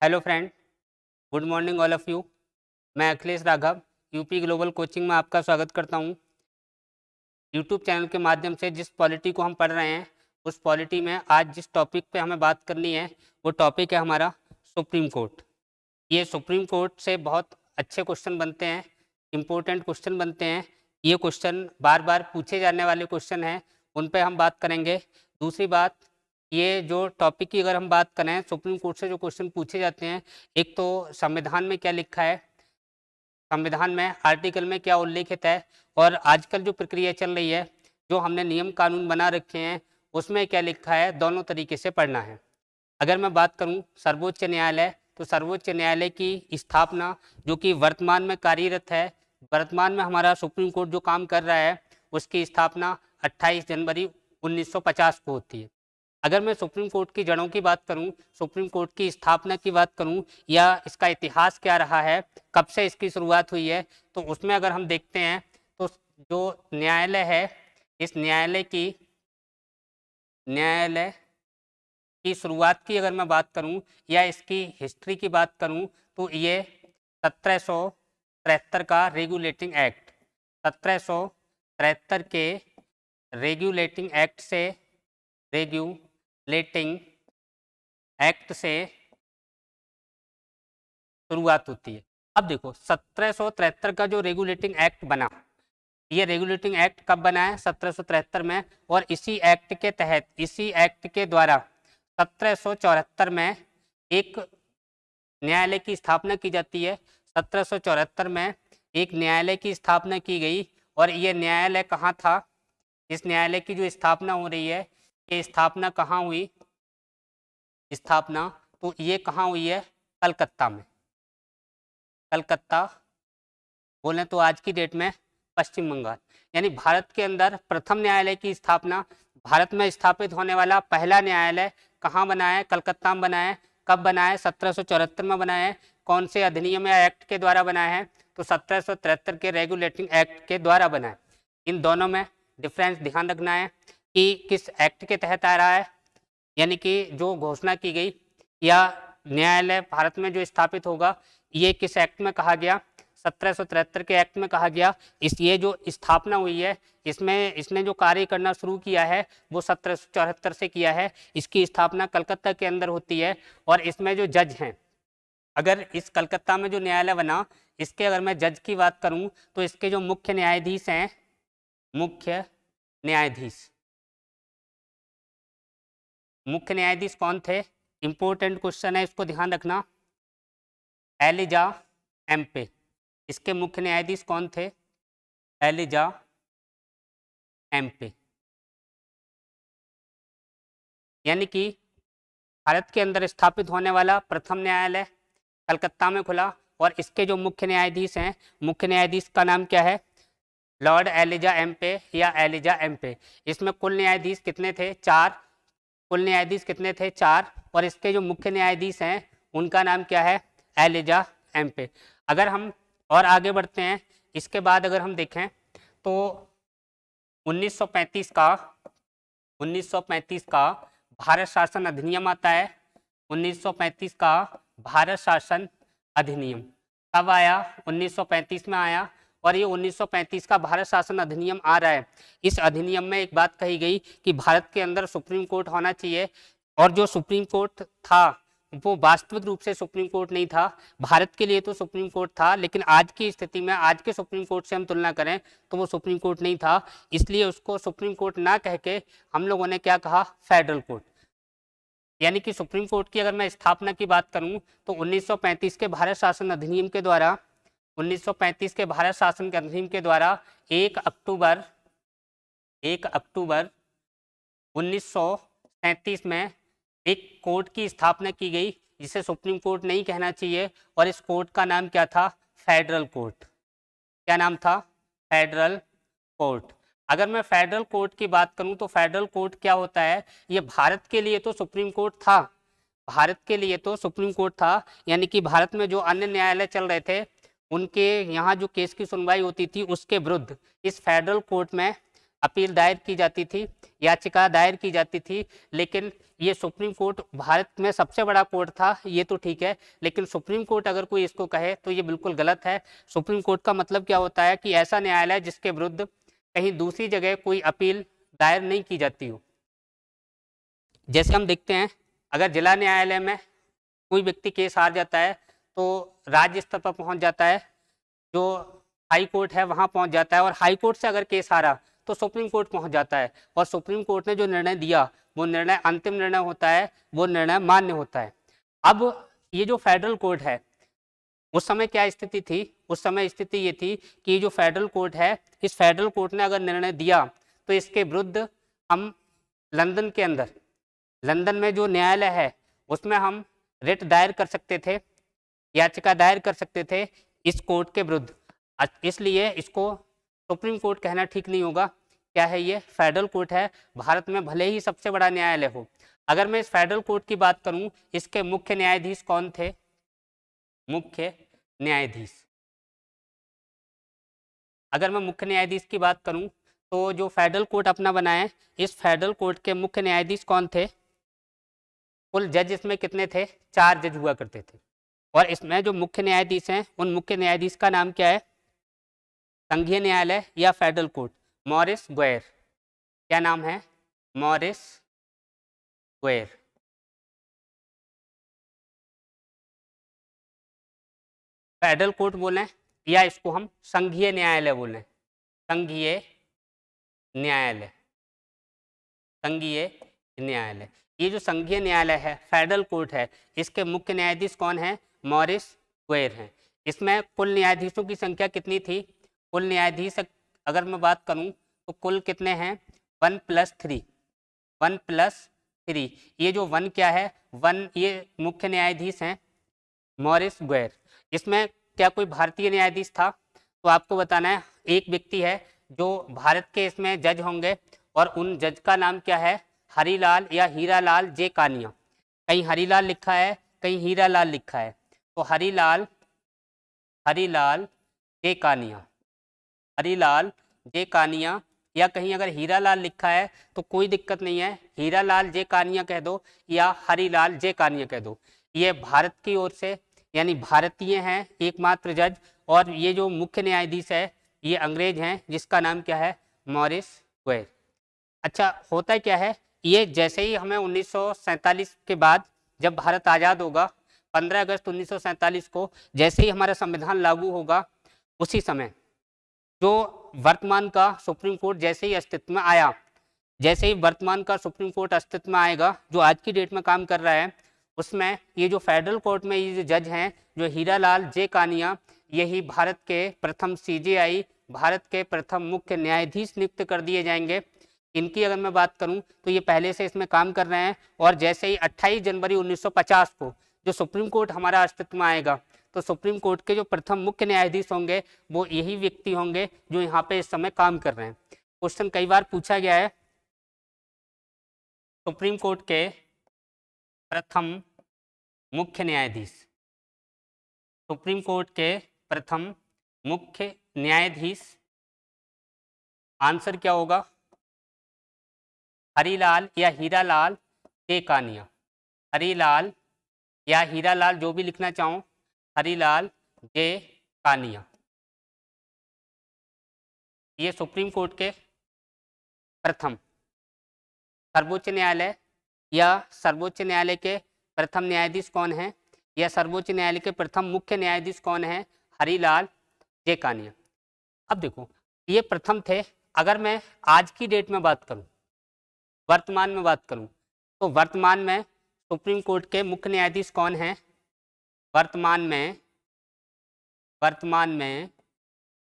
Hello friend, good morning all of you. मैं Akhilesh Raghav UP global coaching में आपका स्वागत करता हूं। यूट्यूब चैनल के माध्यम से जिस पॉलिटी को हम पढ़ रहे हैं उस पॉलिटी में आज जिस टॉपिक पे हमें बात करनी है वो टॉपिक है हमारा सुप्रीम कोर्ट। ये सुप्रीम कोर्ट से बहुत अच्छे क्वेश्चन बनते हैं, इम्पोर्टेंट क्वेश्चन बनते हैं। ये क्वेश्चन बार बार पूछे जाने वाले क्वेश्चन हैं, उन पे हम बात करेंगे। दूसरी बात, ये जो टॉपिक की अगर हम बात करें, सुप्रीम कोर्ट से जो क्वेश्चन पूछे जाते हैं, एक तो संविधान में क्या लिखा है, संविधान में आर्टिकल में क्या उल्लेखित है, और आजकल जो प्रक्रिया चल रही है, जो हमने नियम कानून बना रखे हैं उसमें क्या लिखा है, दोनों तरीके से पढ़ना है। अगर मैं बात करूं सर्वोच्च न्यायालय, तो सर्वोच्च न्यायालय की स्थापना जो कि वर्तमान में कार्यरत है, वर्तमान में हमारा सुप्रीम कोर्ट जो काम कर रहा है उसकी स्थापना 28 जनवरी 1950 को होती है। अगर मैं सुप्रीम कोर्ट की जड़ों की बात करूं, सुप्रीम कोर्ट की स्थापना की बात करूं या इसका इतिहास क्या रहा है, कब से इसकी शुरुआत हुई है, तो उसमें अगर हम देखते हैं तो जो न्यायालय है, इस न्यायालय की शुरुआत की अगर मैं बात करूं या इसकी हिस्ट्री की बात करूं तो ये 1773 का रेगुलेटिंग एक्ट, 1773 के रेगुलेटिंग एक्ट से शुरुआत होती है। अब देखो 1773 का जो रेगुलेटिंग एक्ट बना, ये रेगुलेटिंग एक्ट कब बना है, 1773 में, और इसी एक्ट के तहत, इसी एक्ट के द्वारा 1774 में एक न्यायालय की स्थापना की जाती है। 1774 में एक न्यायालय की स्थापना की गई, और ये न्यायालय कहाँ था, इस न्यायालय की जो स्थापना हो रही है, ये स्थापना कहाँ हुई, स्थापना तो ये कहाँ हुई है, कलकत्ता में। कलकत्ता बोलें तो आज की डेट में पश्चिम बंगाल। यानी भारत के अंदर प्रथम न्यायालय की स्थापना, भारत में स्थापित होने वाला पहला न्यायालय कहाँ बना है, कलकत्ता में बना है। कब बना है, 1774 में बना है। कौन से अधिनियम या एक्ट के द्वारा बना है, तो 1773 के रेगुलेटिंग एक्ट के द्वारा बना है। इन दोनों में डिफरेंस ध्यान रखना है कि किस एक्ट के तहत आ रहा है, यानी कि जो घोषणा की गई या न्यायालय भारत में जो स्थापित होगा ये किस एक्ट में कहा गया, 1773 के एक्ट में कहा गया। ये जो स्थापना हुई है, इसमें इसने जो कार्य करना शुरू किया है वो 1774 से किया है। इसकी स्थापना कलकत्ता के अंदर होती है, और इसमें जो जज हैं, अगर इस कलकत्ता में जो न्यायालय बना, इसके अगर मैं जज की बात करूं तो इसके जो मुख्य न्यायाधीश हैं, मुख्य न्यायाधीश कौन थे, इंपॉर्टेंट क्वेश्चन है, इसको ध्यान रखना। एलिजा एम्पे, इसके मुख्य न्यायाधीश कौन थे, एलिजा एम्पे। यानी कि भारत के अंदर स्थापित होने वाला प्रथम न्यायालय कलकत्ता में खुला, और इसके जो मुख्य न्यायाधीश हैं, मुख्य न्यायाधीश का नाम क्या है, लॉर्ड एलिजा एम्पे या एलिजा एम्पे। इसमें कुल न्यायाधीश कितने थे, 4। कुल न्यायाधीश कितने थे, 4, और इसके जो मुख्य न्यायाधीश हैं उनका नाम क्या है, एलिजा एम्पे। अगर हम और आगे बढ़ते हैं, इसके बाद अगर हम देखें तो 1935 का भारत शासन अधिनियम आता है। 1935 का भारत शासन अधिनियम कब आया, 1935 में आया। और ये 1935 का भारत शासन अधिनियम आ रहा है, इस अधिनियम में एक बात कही गई कि भारत के अंदर सुप्रीम कोर्ट होना चाहिए, और जो सुप्रीम कोर्ट था वो वास्तविक रूप से सुप्रीम कोर्ट नहीं था। भारत के लिए तो सुप्रीम कोर्ट था, लेकिन आज की स्थिति में, आज के सुप्रीम कोर्ट से हम तुलना करें तो वो सुप्रीम कोर्ट नहीं था। इसलिए उसको सुप्रीम कोर्ट ना कह के हम लोगों ने क्या कहा, फेडरल कोर्ट। यानी कि सुप्रीम कोर्ट की अगर मैं स्थापना की बात करूं तो 1935 के भारत शासन अधिनियम के द्वारा, 1935 के भारत शासन के अधिनियम के द्वारा 1 अक्टूबर 1937 में एक कोर्ट की स्थापना की गई, जिसे सुप्रीम कोर्ट नहीं कहना चाहिए, और इस कोर्ट का नाम क्या था, फेडरल कोर्ट। क्या नाम था, फेडरल कोर्ट। अगर मैं फेडरल कोर्ट की बात करूं तो फेडरल कोर्ट क्या होता है, ये भारत के लिए तो सुप्रीम कोर्ट था, भारत के लिए तो सुप्रीम कोर्ट था। यानी कि भारत में जो अन्य न्यायालय चल रहे थे उनके यहाँ जो केस की सुनवाई होती थी उसके विरुद्ध इस फेडरल कोर्ट में अपील दायर की जाती थी, याचिका दायर की जाती थी। लेकिन ये सुप्रीम कोर्ट भारत में सबसे बड़ा कोर्ट था, ये तो ठीक है, लेकिन सुप्रीम कोर्ट अगर कोई इसको कहे तो ये बिल्कुल गलत है। सुप्रीम कोर्ट का मतलब क्या होता है कि ऐसा न्यायालय जिसके विरुद्ध कहीं दूसरी जगह कोई अपील दायर नहीं की जाती हो। जैसे हम देखते हैं, अगर जिला न्यायालय में कोई व्यक्ति केस हार जाता है तो राज्य स्तर पर पहुंच जाता है, जो हाई कोर्ट है वहां पहुंच जाता है, और हाई कोर्ट से अगर केस हारा तो सुप्रीम कोर्ट पहुंच जाता है, और सुप्रीम कोर्ट ने जो निर्णय दिया वो निर्णय अंतिम निर्णय होता है, वो निर्णय मान्य होता है। अब ये जो फेडरल कोर्ट है, उस समय क्या स्थिति थी? उस समय स्थिति ये थी कि जो फेडरल कोर्ट है, इस फेडरल कोर्ट ने अगर निर्णय दिया तो इसके विरुद्ध हम लंदन के अंदर, लंदन में जो न्यायालय है उसमें हम रिट दायर कर सकते थे, याचिका दायर कर सकते थे इस कोर्ट के विरुद्ध। इसलिए इसको सुप्रीम कोर्ट कहना ठीक नहीं होगा। क्या है ये? फेडरल कोर्ट है। भारत में भले ही सबसे बड़ा न्यायालय हो, अगर मैं इस फेडरल कोर्ट की बात करूं, इसके मुख्य न्यायाधीश कौन थे? मुख्य न्यायाधीश, अगर मैं मुख्य न्यायाधीश की बात करूं तो जो फेडरल कोर्ट अपना बना है, इस फेडरल कोर्ट के मुख्य न्यायाधीश कौन थे? कुल जज इसमें कितने थे? 4 जज हुआ करते थे। और इसमें जो मुख्य न्यायाधीश हैं, उन मुख्य न्यायाधीश का नाम क्या है? संघीय न्यायालय या फेडरल कोर्ट, मॉरिस ग्वेर। क्या नाम है? मॉरिस ग्वेर। फेडरल कोर्ट बोलें या इसको हम संघीय न्यायालय बोलें? संघीय न्यायालय, संघीय न्यायालय। ये जो संघीय न्यायालय है, फेडरल कोर्ट है, इसके मुख्य न्यायाधीश कौन है? मॉरिस ग्वेर हैं। इसमें कुल न्यायाधीशों की संख्या कितनी थी? कुल न्यायाधीश अगर मैं बात करूं तो कुल कितने हैं? 1+3, 1+3। ये जो 1 क्या है? 1 ये मुख्य न्यायाधीश हैं मॉरिस ग्वेर। इसमें क्या कोई भारतीय न्यायाधीश था? तो आपको बताना है, एक व्यक्ति है जो भारत के इसमें जज होंगे, और उन जज का नाम क्या है? हरिलाल या हीरालाल जे कानिया। कहीं हरिलाल लिखा है, कहीं हीरालाल लिखा है, तो हरिलाल जे कानिया, हरिलाल जे कानिया, या कहीं अगर हीरालाल लिखा है तो कोई दिक्कत नहीं है, हीरालाल जे कानिया कह दो या हरिलाल जे कानिया कह दो। ये भारत की ओर से यानी भारतीय हैं एकमात्र जज, और ये जो मुख्य न्यायाधीश है ये अंग्रेज हैं, जिसका नाम क्या है? मॉरिस ग्वेर। अच्छा, होता क्या है, ये जैसे ही हमें 1947 के बाद जब भारत आज़ाद होगा, 15 अगस्त 1947 को जैसे ही हमारा संविधान लागू होगा, उसी समय जो वर्तमान का सुप्रीम कोर्ट जैसे ही अस्तित्व में आया, जैसे ही वर्तमान का सुप्रीम कोर्ट अस्तित्व में आएगा, जो आज की डेट में काम कर रहा है, उसमें ये जो फेडरल कोर्ट में ये जो जज हैं, जो हीरालाल जे कानिया, यही भारत के प्रथम CJI, भारत के प्रथम मुख्य न्यायाधीश नियुक्त कर दिए जाएंगे। इनकी अगर मैं बात करूं तो ये पहले से इसमें काम कर रहे हैं, और जैसे ही 28 जनवरी 1950 को जो सुप्रीम कोर्ट हमारा अस्तित्व में आएगा, तो सुप्रीम कोर्ट के जो प्रथम मुख्य न्यायाधीश होंगे वो यही व्यक्ति होंगे जो यहाँ पे इस समय काम कर रहे हैं। क्वेश्चन कई बार पूछा गया है, सुप्रीम कोर्ट के प्रथम मुख्य न्यायाधीश, सुप्रीम कोर्ट के प्रथम मुख्य न्यायाधीश, आंसर क्या होगा? हरिलाल या हीरालाल जे कानिया, हरिलाल या हीरालाल जो भी लिखना चाहो, हरिलाल जे कानिया। ये सुप्रीम कोर्ट के प्रथम, सर्वोच्च न्यायालय या सर्वोच्च न्यायालय के प्रथम न्यायाधीश कौन है, या सर्वोच्च न्यायालय के प्रथम मुख्य न्यायाधीश कौन है? हरिलाल जे कानिया। अब देखो, ये प्रथम थे। अगर मैं आज की डेट में बात करूं, वर्तमान में बात करूं, तो वर्तमान में सुप्रीम कोर्ट के मुख्य न्यायाधीश कौन हैं? वर्तमान में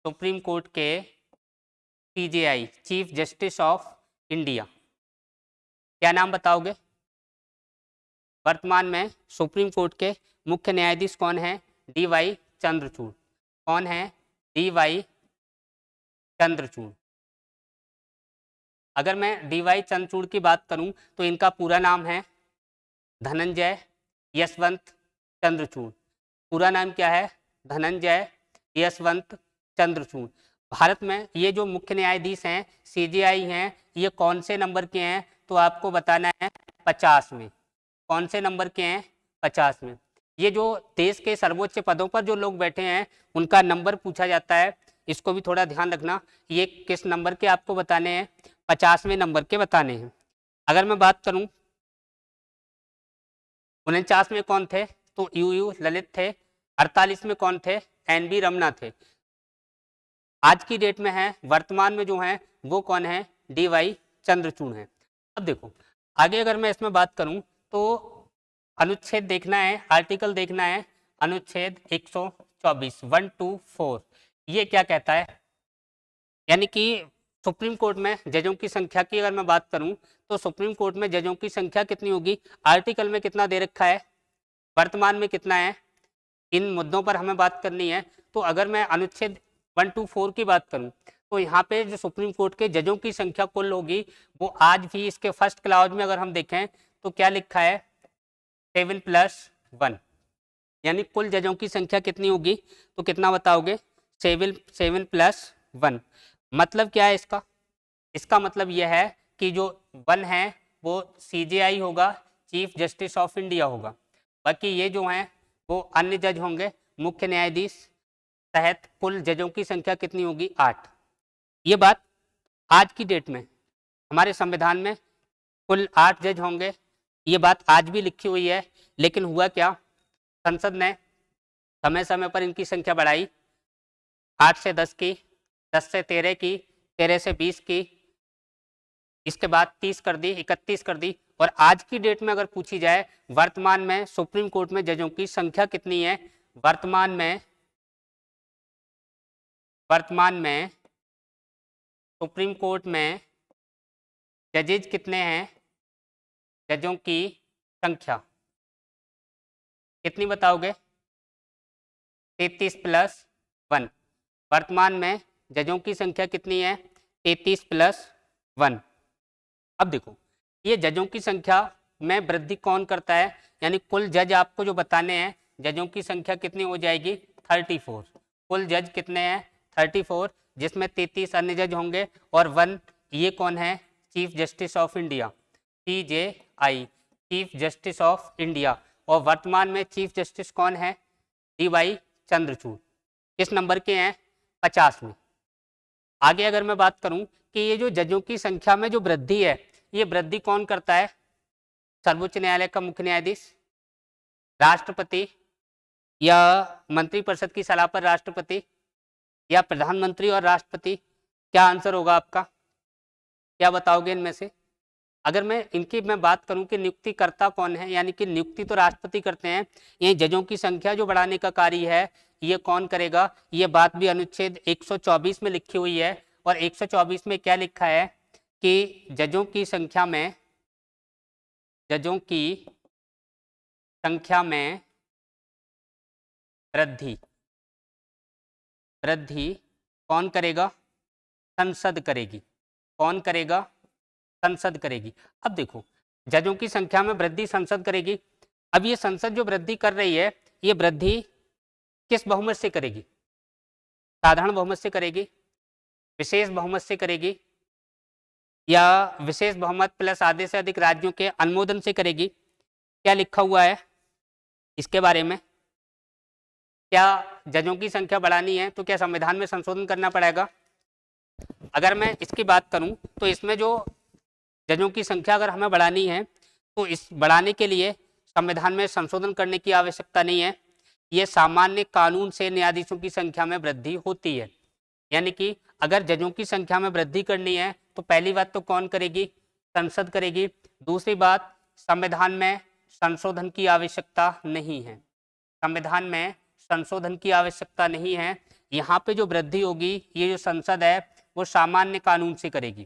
सुप्रीम कोर्ट के CJI, chief justice of India. क्या नाम बताओगे? वर्तमान में सुप्रीम कोर्ट के मुख्य न्यायाधीश कौन है? DY चंद्रचूड़। कौन है? DY चंद्रचूड़। अगर मैं DY चंद्रचूड़ की बात करूं तो इनका पूरा नाम है धनंजय यशवंत चंद्रचूड़। पूरा नाम क्या है? धनंजय यशवंत चंद्रचूड़। भारत में ये जो मुख्य न्यायाधीश हैं, CJI हैं, ये कौन से नंबर के हैं? तो आपको बताना है 50वें। कौन से नंबर के हैं? 50वें। ये जो देश के सर्वोच्च पदों पर जो लोग बैठे हैं उनका नंबर पूछा जाता है, इसको भी थोड़ा ध्यान रखना। ये किस नंबर के आपको बताने हैं? 50वें नंबर के बताने हैं। अगर मैं बात करूं 49 में कौन थे? तो यू ललित थे। 48 में कौन थे? एन.बी. रमना थे। आज की डेट में है, वर्तमान में जो है वो कौन है? डी.वाई. चंद्रचूड़ हैं। अब देखो आगे अगर मैं इसमें बात करूं तो अनुच्छेद देखना है, आर्टिकल देखना है, अनुच्छेद 124 124 ये क्या कहता है? यानी कि सुप्रीम कोर्ट में जजों की संख्या की अगर मैं बात करूं तो सुप्रीम कोर्ट में जजों की संख्या कितनी होगी? आर्टिकल में कितना दे रखा है, वर्तमान में कितना है? इन मुद्दों पर हमें बात करनी है। तो अगर मैं अनुच्छेद 124 की बात करूं तो यहाँ पे जो सुप्रीम कोर्ट के जजों की संख्या कुल होगी वो आज भी इसके फर्स्ट क्लॉज में अगर हम देखें तो क्या लिखा है? 7+1। यानी कुल जजों की संख्या कितनी होगी? तो कितना बताओगे? 7+1। मतलब क्या है इसका? इसका मतलब यह है कि जो 1 है वो CJI होगा, चीफ जस्टिस ऑफ इंडिया होगा। बाकी ये जो हैं वो अन्य जज होंगे, मुख्य न्यायाधीश तहत कुल जजों की संख्या कितनी होगी? 8। ये बात आज की डेट में हमारे संविधान में कुल 8 जज होंगे, ये बात आज भी लिखी हुई है। लेकिन हुआ क्या? संसद ने समय समय पर इनकी संख्या बढ़ाई, 8 से 10 की, 10 से 13 की, 13 से 20 की, इसके बाद 30 कर दी, 31 कर दी। और आज की डेट में अगर पूछी जाए वर्तमान में सुप्रीम कोर्ट में जजों की संख्या कितनी है? वर्तमान में सुप्रीम कोर्ट में जजेज कितने हैं? जजों की संख्या कितनी बताओगे? 33+1। वर्तमान में जजों की संख्या कितनी है? 33+1। अब देखो ये जजों की संख्या में वृद्धि कौन करता है? यानी कुल जज आपको जो बताने हैं, जजों की संख्या कितनी हो जाएगी? 34। कुल जज कितने हैं? 34, जिसमें 33 अन्य जज होंगे और 1 ये कौन है? Chief justice of India, CJI, chief justice of India. और वर्तमान में चीफ जस्टिस कौन है? डी.वाई. चंद्रचूड़। किस नंबर के हैं? 50वें। आगे अगर मैं बात करूं कि ये जो जजों की संख्या में जो वृद्धि है, ये वृद्धि कौन करता है? सर्वोच्च न्यायालय का मुख्य न्यायाधीश, राष्ट्रपति, या मंत्रिपरिषद की सलाह पर राष्ट्रपति, या प्रधानमंत्री और राष्ट्रपति? क्या आंसर होगा आपका? क्या बताओगे इनमें से? अगर मैं बात करूं कि नियुक्तिकर्ता कौन है, यानी कि नियुक्ति तो राष्ट्रपति करते हैं, ये जजों की संख्या जो बढ़ाने का कार्य है ये कौन करेगा? ये बात भी अनुच्छेद 124 में लिखी हुई है। और 124 में क्या लिखा है कि जजों की संख्या में वृद्धि कौन करेगा? संसद करेगी। कौन करेगा? संसद करेगी। अब देखो जजों की संख्या में वृद्धि संसद करेगी। अब ये संसद जो वृद्धि कर रही है ये वृद्धि किस बहुमत से करेगी? साधारण बहुमत से करेगी, विशेष बहुमत से करेगी, या विशेष बहुमत प्लस आधे से अधिक राज्यों के अनुमोदन से करेगी? क्या लिखा हुआ है इसके बारे में? क्या जजों की संख्या बढ़ानी है तो क्या संविधान में संशोधन करना पड़ेगा? अगर मैं इसकी बात करूं तो इसमें जो जजों की संख्या अगर हमें बढ़ानी है तो इस बढ़ाने के लिए संविधान में संशोधन करने की आवश्यकता नहीं है। ये सामान्य कानून से न्यायाधीशों की संख्या में वृद्धि होती है। यानी कि अगर जजों की संख्या में वृद्धि करनी है तो पहली बात तो कौन करेगी? संसद करेगी। दूसरी बात, संविधान में संशोधन की आवश्यकता नहीं है। संविधान में संशोधन की आवश्यकता नहीं है। यहाँ पे जो वृद्धि होगी ये जो संसद है वो सामान्य कानून से करेगी,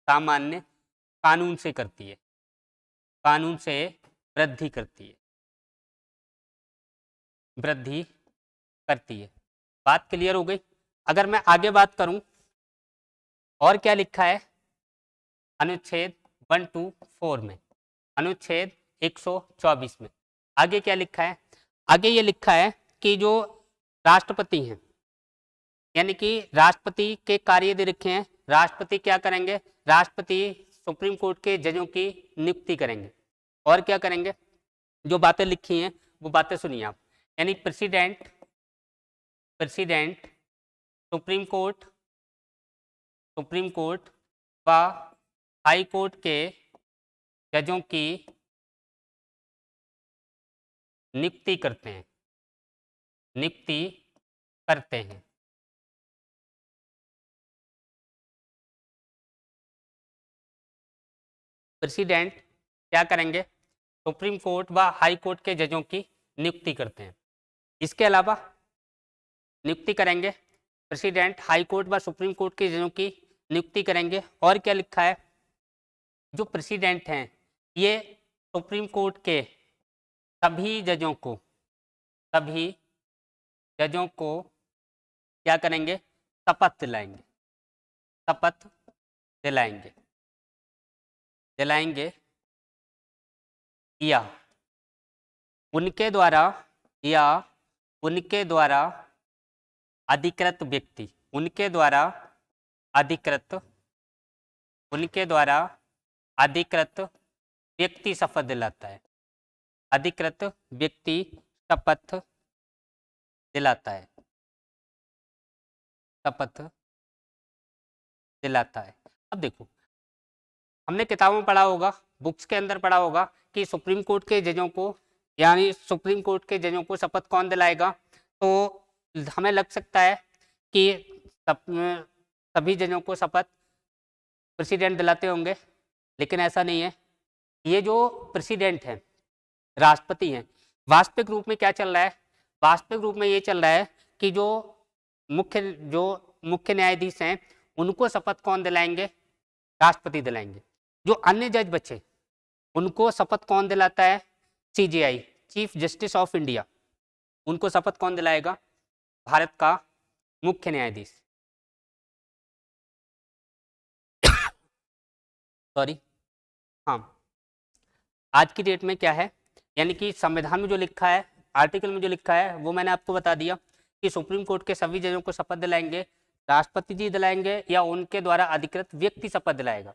सामान्य कानून से करती है, कानून से वृद्धि करती है, वृद्धि करती है। बात क्लियर हो गई? अगर मैं आगे बात करूं और क्या लिखा है अनुच्छेद 124 में, अनुच्छेद 124 में आगे क्या लिखा है? आगे ये लिखा है कि जो राष्ट्रपति हैं, यानी कि राष्ट्रपति के कार्य दे रखे हैं। राष्ट्रपति क्या करेंगे? राष्ट्रपति सुप्रीम कोर्ट के जजों की नियुक्ति करेंगे। और क्या करेंगे, जो बातें लिखी हैं वो बातें सुनिए आप। यानी प्रेसिडेंट सुप्रीम कोर्ट व हाई कोर्ट के जजों की नियुक्ति करते हैं। प्रेसिडेंट क्या करेंगे, सुप्रीम कोर्ट व हाई कोर्ट के जजों की नियुक्ति करते हैं। इसके अलावा नियुक्ति करेंगे, प्रेसिडेंट हाई कोर्ट व सुप्रीम कोर्ट के जजों की नियुक्ति करेंगे। और क्या लिखा है, जो प्रेसिडेंट हैं ये सुप्रीम कोर्ट के सभी जजों को क्या करेंगे, शपथ दिलाएंगे या उनके द्वारा अधिकृत व्यक्ति शपथ दिलाता है। अब देखो, हमने किताबों में पढ़ा होगा, बुक्स के अंदर पढ़ा होगा कि सुप्रीम कोर्ट के जजों को शपथ कौन दिलाएगा। तो हमें लग सकता है कि सभी जजों को शपथ प्रेसिडेंट दिलाते होंगे, लेकिन ऐसा नहीं है। ये जो प्रेसिडेंट हैं, राष्ट्रपति हैं, वास्तविक रूप में क्या चल रहा है, वास्तविक रूप में ये चल रहा है कि जो मुख्य न्यायाधीश हैं उनको शपथ कौन दिलाएंगे, राष्ट्रपति दिलाएंगे। जो अन्य जज बचे उनको शपथ कौन दिलाता है, CJI, chief justice of India, उनको शपथ कौन दिलाएगा, भारत का मुख्य न्यायाधीश। सॉरी, हाँ, आज की डेट में क्या है, यानी कि संविधान में जो लिखा है, आर्टिकल में जो लिखा है वो मैंने आपको बता दिया कि सुप्रीम कोर्ट के सभी जजों को शपथ दिलाएंगे, राष्ट्रपति जी दिलाएंगे या उनके द्वारा अधिकृत व्यक्ति शपथ दिलाएगा।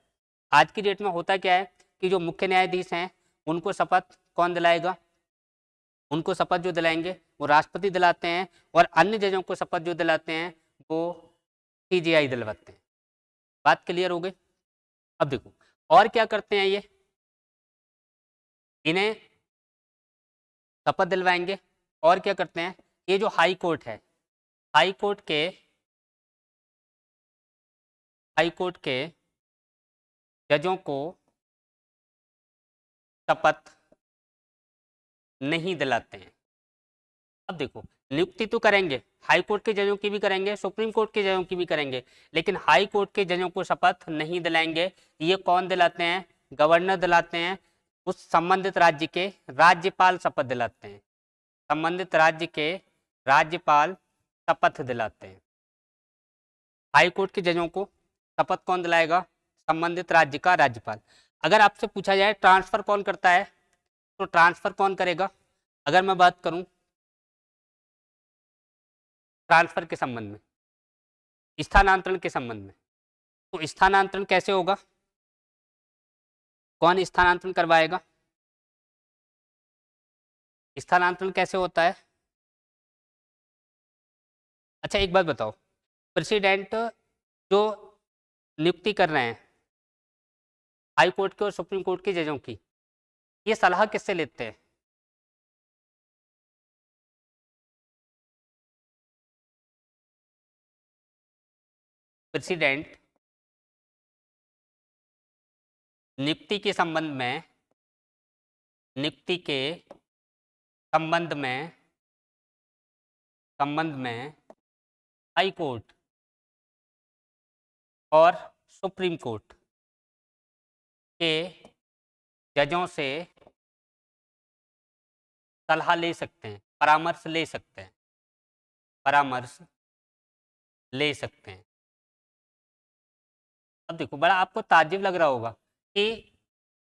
आज की डेट में होता क्या है कि जो मुख्य न्यायाधीश हैं उनको शपथ कौन दिलाएगा, उनको शपथ जो दिलाएंगे वो राष्ट्रपति दिलाते हैं, और अन्य जजों को शपथ जो दिलाते हैं वो CJI दिलवाते हैं। बात क्लियर हो गई। अब देखो और क्या करते हैं, ये इन्हें शपथ दिलवाएंगे और क्या करते हैं, ये जो हाई कोर्ट है, हाई कोर्ट के जजों को शपथ नहीं दिलाते हैं। अब देखो, नियुक्ति तो करेंगे, हाई कोर्ट के जजों की भी करेंगे, सुप्रीम कोर्ट के जजों की भी करेंगे, लेकिन हाई कोर्ट के जजों को शपथ नहीं दिलाएंगे। ये कौन दिलाते हैं, गवर्नर दिलाते हैं, उस संबंधित राज्य के राज्यपाल शपथ दिलाते हैं, संबंधित राज्य के राज्यपाल शपथ दिलाते हैं। हाई कोर्ट के जजों को शपथ कौन दिलाएगा, संबंधित राज्य का राज्यपाल। अगर आपसे पूछा जाए ट्रांसफर कौन करता है, तो ट्रांसफर कौन करेगा, अगर मैं बात करूं ट्रांसफर के संबंध में, स्थानांतरण के संबंध में, तो स्थानांतरण कैसे होगा, कौन स्थानांतरण करवाएगा, स्थानांतरण कैसे होता है। अच्छा एक बात बताओ, प्रेसिडेंट जो नियुक्ति कर रहे हैं हाई कोर्ट के और सुप्रीम कोर्ट के जजों की, ये सलाह किससे लेते हैं, प्रेसिडेंट नियुक्ति के संबंध में हाई कोर्ट और सुप्रीम कोर्ट के जजों से सलाह ले सकते हैं, परामर्श ले सकते हैं। अब देखो, बड़ा आपको ताज्जुब लग रहा होगा कि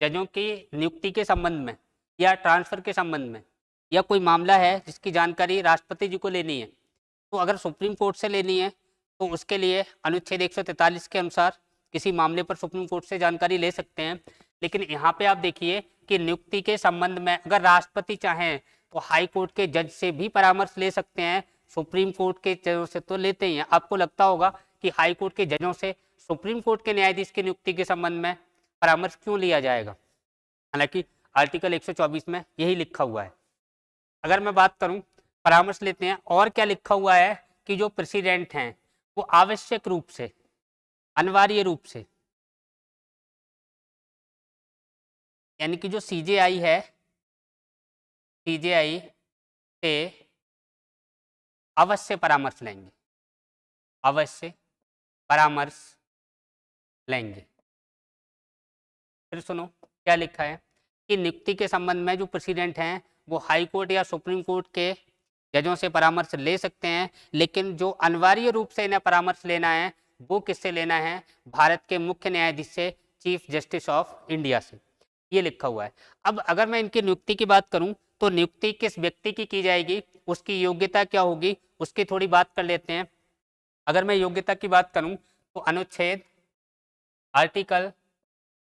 जजों की नियुक्ति के संबंध में या ट्रांसफर के संबंध में या कोई मामला है जिसकी जानकारी राष्ट्रपति जी को लेनी है, तो अगर सुप्रीम कोर्ट से लेनी है तो उसके लिए अनुच्छेद 143 के अनुसार किसी मामले पर सुप्रीम कोर्ट से जानकारी ले सकते हैं। लेकिन यहाँ पे आप देखिए कि नियुक्ति के संबंध में अगर राष्ट्रपति चाहें तो हाई कोर्ट के जज से भी परामर्श ले सकते हैं, सुप्रीम कोर्ट के जजों से तो लेते ही हैं। आपको लगता होगा कि हाई कोर्ट के जजों से सुप्रीम कोर्ट के न्यायाधीश की नियुक्ति के संबंध में परामर्श क्यों लिया जाएगा, हालांकि आर्टिकल 124 में यही लिखा हुआ है। अगर मैं बात करूं परामर्श लेते हैं और क्या लिखा हुआ है कि जो प्रेसिडेंट हैं वो आवश्यक रूप से, अनिवार्य रूप से, यानी कि जो सीजेआई है, सीजेआई से अवश्य परामर्श लेंगे, अवश्य परामर्श लेंगे। फिर सुनो क्या लिखा है कि नियुक्ति के संबंध में जो प्रेसिडेंट हैं वो हाई कोर्ट या सुप्रीम कोर्ट के जजों से परामर्श ले सकते हैं, लेकिन जो अनिवार्य रूप से इन्हें परामर्श लेना है वो किससे लेना है, भारत के मुख्य न्यायाधीश से, चीफ जस्टिस ऑफ इंडिया से, ये लिखा हुआ है। अब अगर मैं इनकी नियुक्ति की बात करूं तो नियुक्ति किस व्यक्ति की जाएगी, उसकी योग्यता क्या होगी, उसकी थोड़ी बात कर लेते हैं। अगर मैं योग्यता की बात करूं तो अनुच्छेद आर्टिकल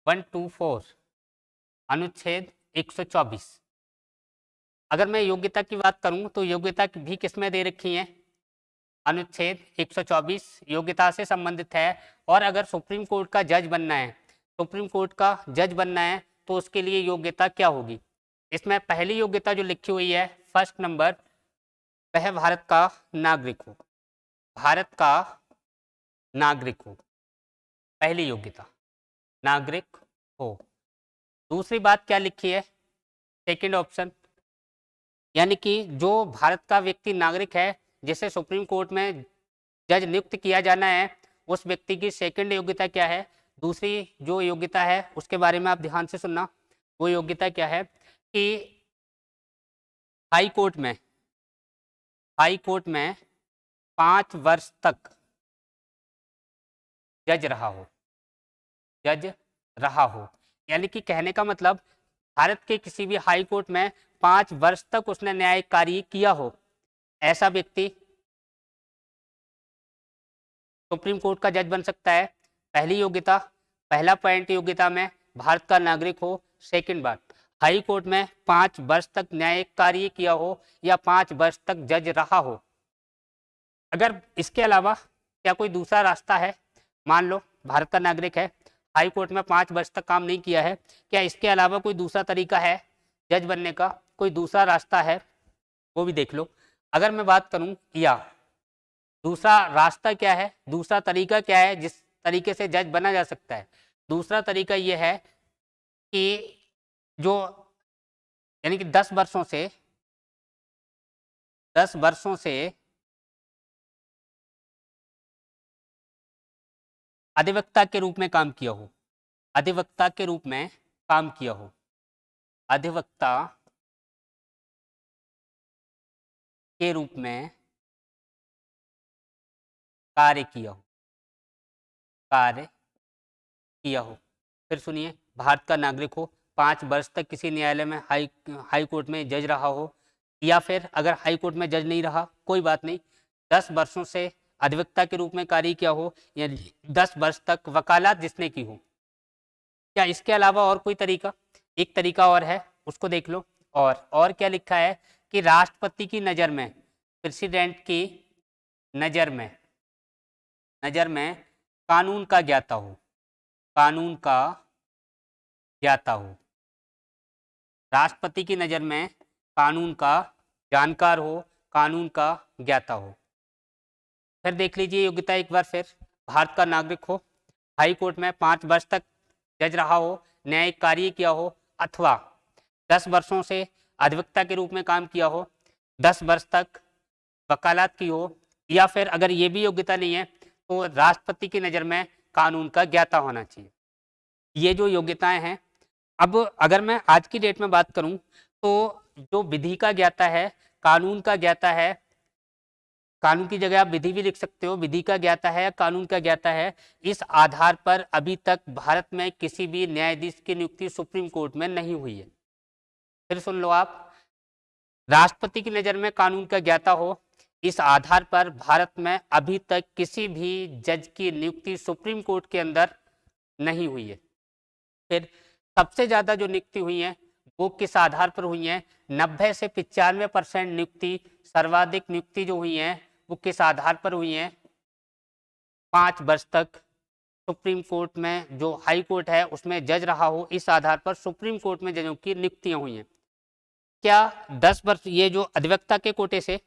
124, अनुच्छेद 124, अगर मैं योग्यता की बात करूं तो योग्यता भी किसमें दे रखी है, अनुच्छेद 124 योग्यता से संबंधित है। और अगर सुप्रीम कोर्ट का जज बनना है, सुप्रीम कोर्ट का जज बनना है तो उसके लिए योग्यता क्या होगी, इसमें पहली योग्यता जो लिखी हुई है फर्स्ट नंबर, वह भारत का नागरिक हो, भारत का नागरिक हो, पहली योग्यता नागरिक हो। दूसरी बात क्या लिखी है, सेकंड ऑप्शन, यानी कि जो भारत का व्यक्ति नागरिक है जिसे सुप्रीम कोर्ट में जज नियुक्त किया जाना है, उस व्यक्ति की सेकंड योग्यता क्या है। दूसरी जो योग्यता है उसके बारे में आप ध्यान से सुनना, वो योग्यता क्या है कि हाई कोर्ट में, हाई कोर्ट में 5 वर्ष तक जज रहा हो, जज रहा हो, यानी कि कहने का मतलब भारत के किसी भी हाई कोर्ट में 5 वर्ष तक उसने न्यायिक कार्य किया हो, ऐसा व्यक्ति सुप्रीम कोर्ट का जज बन सकता है। पहली योग्यता, पहला पॉइंट योग्यता में भारत का नागरिक हो। सेकंड बात, हाई कोर्ट में 5 वर्ष तक न्यायिक कार्य किया हो या 5 वर्ष तक जज रहा हो। अगर इसके अलावा क्या कोई दूसरा रास्ता है, मान लो भारत का नागरिक है, हाई कोर्ट में 5 वर्ष तक काम नहीं किया है, क्या इसके अलावा कोई दूसरा तरीका है जज बनने का, कोई दूसरा रास्ता है, वो भी देख लो। अगर मैं बात करूं या दूसरा रास्ता क्या है, दूसरा तरीका क्या है जिस तरीके से जज बना जा सकता है, दूसरा तरीका ये है कि जो यानी कि 10 वर्षों से, 10 वर्षों से अधिवक्ता के रूप में काम किया हो, अधिवक्ता के रूप में काम किया हो, अधिवक्ता के रूप में कार्य किया हो, कार्य किया हो। फिर सुनिए, भारत का नागरिक हो, 5 वर्ष तक किसी न्यायालय में हाई कोर्ट में जज रहा हो, या फिर अगर हाई कोर्ट में जज नहीं रहा कोई बात नहीं, 10 वर्षों से अधिवक्ता के रूप में कार्य किया हो, या 10 वर्ष तक वकालत जिसने की हो। क्या इसके अलावा और कोई तरीका, एक तरीका और है उसको देख लो। और क्या लिखा है कि राष्ट्रपति की नज़र में, प्रेसिडेंट की नज़र में कानून का ज्ञाता हो, कानून का ज्ञाता हो, राष्ट्रपति की नज़र में कानून का जानकार हो, कानून का ज्ञाता हो। फिर देख लीजिए योग्यता एक बार फिर, भारत का नागरिक हो, हाई कोर्ट में 5 वर्ष तक जज रहा हो, न्यायिक कार्य किया हो, अथवा 10 वर्षों से अधिवक्ता के रूप में काम किया हो, 10 वर्ष तक वकालत की हो, या फिर अगर ये भी योग्यता नहीं है तो राष्ट्रपति की नज़र में कानून का ज्ञाता होना चाहिए। ये जो योग्यताएं हैं, अब अगर मैं आज की डेट में बात करूं तो जो विधि का ज्ञाता है, कानून का ज्ञाता है, कानून की जगह आप विधि भी लिख सकते हो, विधि का ज्ञाता है या कानून का ज्ञाता है, इस आधार पर अभी तक भारत में किसी भी न्यायाधीश की नियुक्ति सुप्रीम कोर्ट में नहीं हुई है। फिर सुन लो आप, राष्ट्रपति की नज़र में कानून का ज्ञाता हो, इस आधार पर भारत में अभी तक किसी भी जज की नियुक्ति सुप्रीम कोर्ट के अंदर नहीं हुई है। फिर सबसे ज़्यादा जो नियुक्ति हुई है वो किस आधार पर हुई है? 90 से 95% नियुक्ति, सर्वाधिक नियुक्ति जो हुई है वो किस आधार पर हुई है? 5 वर्ष तक सुप्रीम कोर्ट में जो हाई कोर्ट है उसमें जज रहा हो, इस आधार पर सुप्रीम कोर्ट में जजों की नियुक्तियां हुई हैं। क्या 10 वर्ष ये जो अधिवक्ता के कोटे से,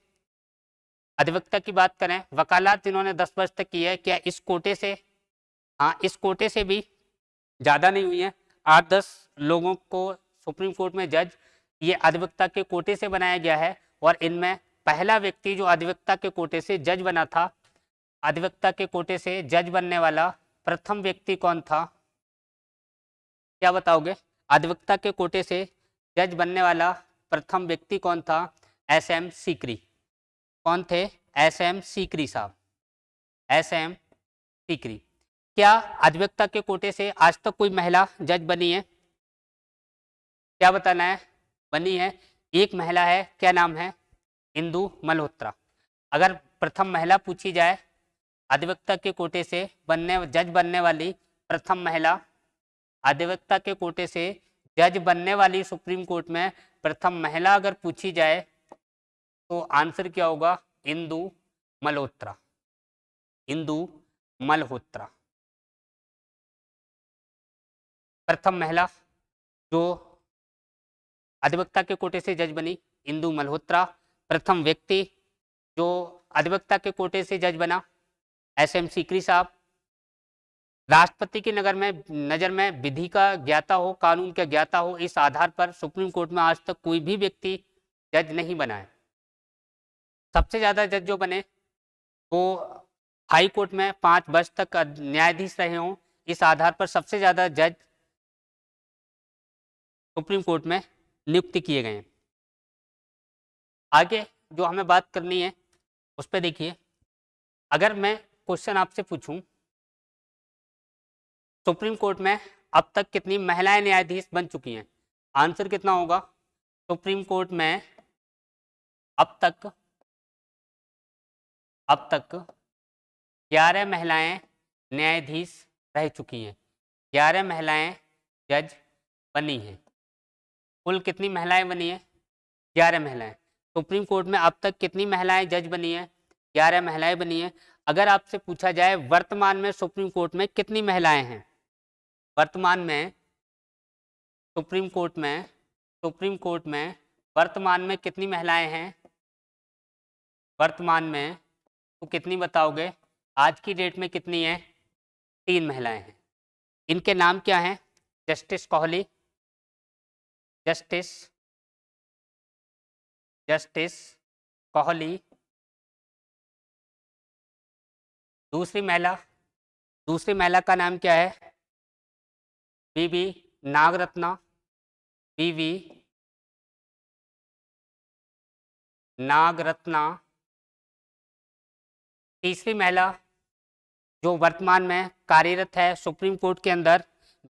अधिवक्ता की बात करें, वकालत जिन्होंने 10 वर्ष तक की है, क्या इस कोटे से? हाँ, इस कोटे से भी ज़्यादा नहीं हुई है। 8-10 लोगों को सुप्रीम कोर्ट में जज ये अधिवक्ता के कोटे से बनाया गया है और इनमें पहला व्यक्ति जो अधिवक्ता के कोटे से जज बना था, अधिवक्ता के कोटे से जज बनने वाला प्रथम व्यक्ति कौन था? क्या बताओगे? अधिवक्ता के कोटे से जज बनने वाला प्रथम व्यक्ति कौन था? एस.एम. सीकरी। कौन थे? एस.एम. सीकरी साहब, एस.एम. सीकरी। क्या अधिवक्ता के कोटे से आज तक कोई महिला जज बनी है? क्या बताना है? बनी है, एक महिला है, क्या नाम है? इंदु मल्होत्रा। अगर प्रथम महिला पूछी जाए, अधिवक्ता के कोटे से जज बनने वाली प्रथम महिला, अधिवक्ता के कोटे से जज बनने वाली सुप्रीम कोर्ट में प्रथम महिला अगर पूछी जाए तो आंसर क्या होगा? इंदु मल्होत्रा, इंदु मल्होत्रा। प्रथम महिला जो अधिवक्ता के कोटे से जज बनी, इंदु मल्होत्रा। प्रथम व्यक्ति जो अधिवक्ता के कोटे से जज बना, एस.एम. सीकरी साहब। राष्ट्रपति की नज़र में विधि का ज्ञाता हो, कानून का ज्ञाता हो, इस आधार पर सुप्रीम कोर्ट में आज तक कोई भी व्यक्ति जज नहीं बना है। सबसे ज़्यादा जज जो बने वो हाई कोर्ट में 5 वर्ष तक न्यायाधीश रहे हों, इस आधार पर सबसे ज़्यादा जज सुप्रीम कोर्ट में नियुक्ति किए गए हैं। आगे जो हमें बात करनी है उस पर देखिए, अगर मैं क्वेश्चन आपसे पूछूं, सुप्रीम कोर्ट में अब तक कितनी महिलाएं न्यायाधीश बन चुकी हैं? आंसर कितना होगा? सुप्रीम कोर्ट में अब तक 11 महिलाएं न्यायाधीश रह चुकी हैं, 11 महिलाएं जज बनी हैं। कुल कितनी महिलाएं बनी हैं? 11 महिलाएं। सुप्रीम कोर्ट में अब तक कितनी महिलाएं जज बनी हैं? 11 महिलाएं बनी हैं। अगर आपसे पूछा जाए वर्तमान में सुप्रीम कोर्ट में कितनी महिलाएं हैं, वर्तमान में सुप्रीम कोर्ट में वर्तमान में कितनी महिलाएं हैं? वर्तमान में तो कितनी बताओगे? आज की डेट में कितनी है? 3 महिलाएं हैं। इनके नाम क्या हैं? Justice Kohli, justice Kohli. दूसरी महिला का नाम क्या है? बीवी नागरत्ना, बीवी नागरत्ना। तीसरी महिला जो वर्तमान में कार्यरत है सुप्रीम कोर्ट के अंदर,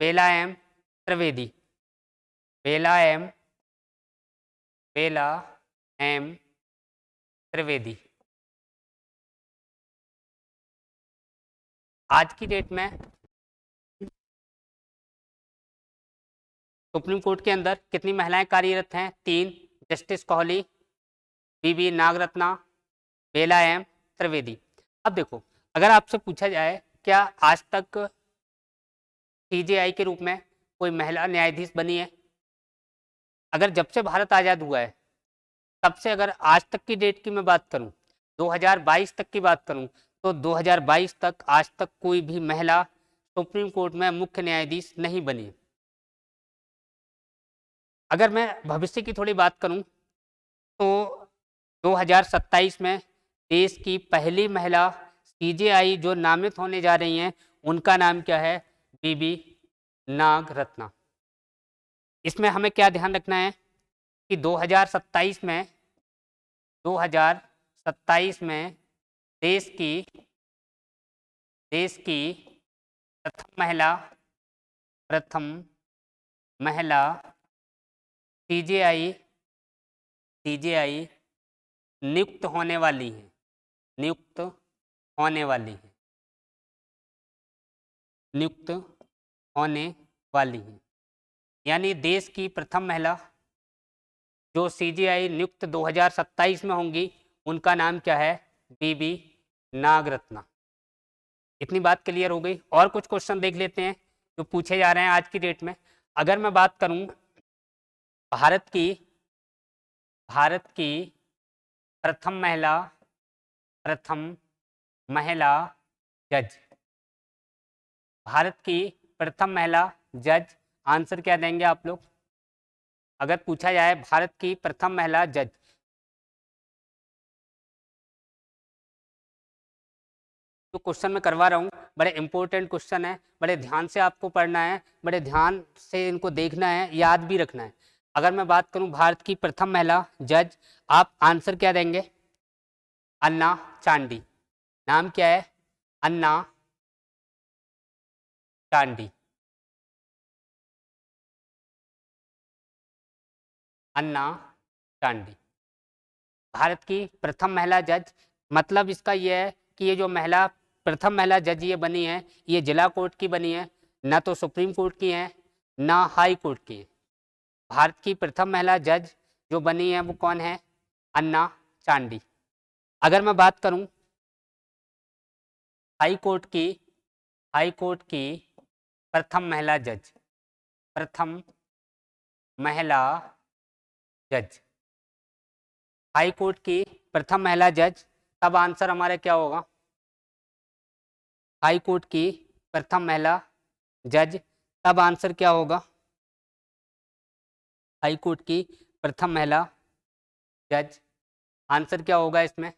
बेला एम त्रिवेदी, बेला एम त्रिवेदी। आज की डेट में सुप्रीम कोर्ट के अंदर कितनी महिलाएं कार्यरत हैं? 3, जस्टिस कोहली, बीवी नागरत्ना, बेला एम त्रिवेदी। अब देखो, अगर आपसे पूछा जाए क्या आज तक सीजेआई के रूप में कोई महिला न्यायाधीश बनी है? अगर जब से भारत आज़ाद हुआ है तब से, अगर आज तक की डेट की मैं बात करूं, 2022 तक की बात करूं, तो 2022 तक आज तक कोई भी महिला सुप्रीम कोर्ट में मुख्य न्यायाधीश नहीं बनी। अगर मैं भविष्य की थोड़ी बात करूं तो 2027 में देश की पहली महिला सीजेआई जो नामित होने जा रही हैं, उनका नाम क्या है? बीबी नागरत्ना। इसमें हमें क्या ध्यान रखना है कि 2027 में देश की प्रथम महिला सीजेआई नियुक्त होने वाली है, नियुक्त होने वाली हैं। यानी देश की प्रथम महिला जो सीजीआई नियुक्त 2027 में होंगी, उनका नाम क्या है? बीबी नागरत्ना। इतनी बात क्लियर हो गई। और कुछ क्वेश्चन देख लेते हैं जो पूछे जा रहे हैं आज की डेट में। अगर मैं बात करूं भारत की प्रथम महिला जज, भारत की प्रथम महिला जज, आंसर क्या देंगे आप लोग? अगर पूछा जाए भारत की प्रथम महिला जज, तो क्वेश्चन मैं करवा रहा हूँ, बड़े इंपॉर्टेंट क्वेश्चन है, बड़े ध्यान से आपको पढ़ना है, बड़े ध्यान से इनको देखना है, याद भी रखना है। अगर मैं बात करूं भारत की प्रथम महिला जज, आप आंसर क्या देंगे? अन्ना चांडी। नाम क्या है? अन्ना चांडी। अन्ना चांडी भारत की प्रथम महिला जज। मतलब इसका यह है कि ये जो प्रथम महिला जज ये बनी है, ये जिला कोर्ट की बनी है, ना तो सुप्रीम कोर्ट की है ना हाई कोर्ट की है। भारत की प्रथम महिला जज जो बनी है वो कौन है? अन्ना चांडी। अगर मैं बात करूं हाई कोर्ट की प्रथम महिला जज, प्रथम महिला जज, हाई कोर्ट की प्रथम महिला जज, तब आंसर हमारा क्या होगा? हाई कोर्ट की प्रथम महिला जज, तब आंसर क्या होगा? हाई कोर्ट की प्रथम महिला जज, आंसर क्या होगा इसमें?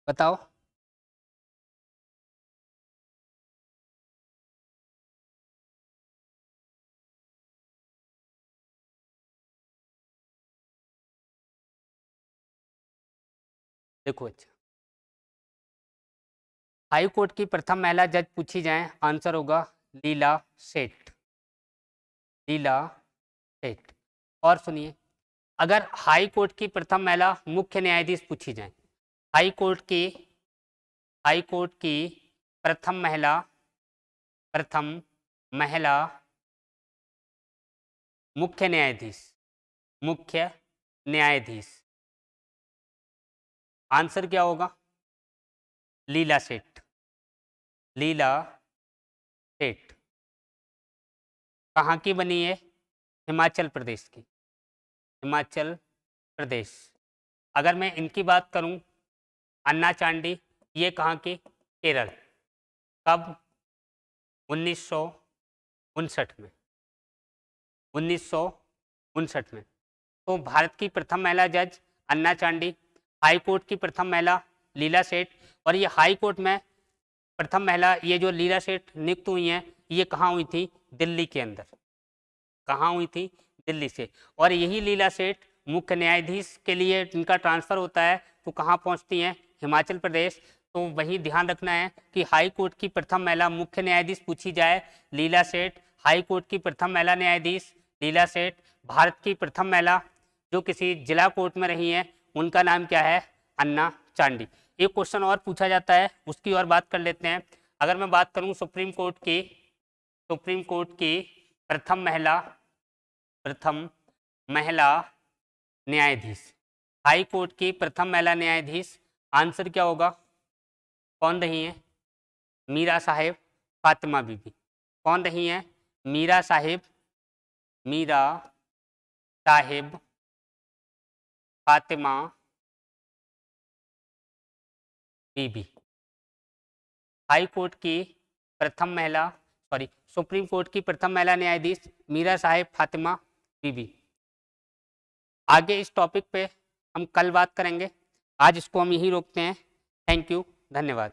बताओ। देखो अच्छा, हाई कोर्ट की प्रथम महिला जज पूछी जाए, आंसर होगा लीला सेठ। लीला सेठ। और सुनिए, अगर हाई कोर्ट की प्रथम महिला मुख्य न्यायाधीश पूछी जाए, हाई कोर्ट की प्रथम महिला मुख्य न्यायाधीश, आंसर क्या होगा? लीला सेठ। लीला सेठ कहाँ की बनी है? हिमाचल प्रदेश की। हिमाचल प्रदेश। अगर मैं इनकी बात करूं, अन्ना चांडी, ये कहाँ की? केरल। कब? 1959 में। 1959 में। तो भारत की प्रथम महिला जज अन्ना चांडी, हाई कोर्ट की प्रथम महिला लीला सेठ, और ये हाई कोर्ट में प्रथम महिला ये जो लीला सेठ नियुक्त हुई हैं, ये कहाँ हुई थी? दिल्ली के अंदर। कहाँ हुई थी? दिल्ली से। और यही लीला सेठ मुख्य न्यायाधीश के लिए इनका ट्रांसफर होता है तो कहाँ पहुँचती हैं? हिमाचल प्रदेश। तो वही ध्यान रखना है कि हाई कोर्ट की प्रथम महिला मुख्य न्यायाधीश पूछी जाए, लीला सेठ। हाई कोर्ट की प्रथम महिला न्यायाधीश लीला सेठ। भारत की प्रथम महिला जो किसी जिला कोर्ट में रही हैं, उनका नाम क्या है? अन्ना चांडी। एक क्वेश्चन और पूछा जाता है, उसकी और बात कर लेते हैं। अगर मैं बात करूं सुप्रीम कोर्ट की प्रथम महिला न्यायाधीश, हाई कोर्ट की प्रथम महिला न्यायाधीश, आंसर क्या होगा? कौन रही हैं? मीरा साहिब फातिमा बीबी। कौन रही हैं? मीरा साहिब फातिमा बीबी। हाई कोर्ट की प्रथम महिला सुप्रीम कोर्ट की प्रथम महिला न्यायाधीश मीरा साहिब फातिमा बीबी। आगे इस टॉपिक पे हम कल बात करेंगे, आज इसको हम यहीं रोकते हैं। थैंक यू, धन्यवाद।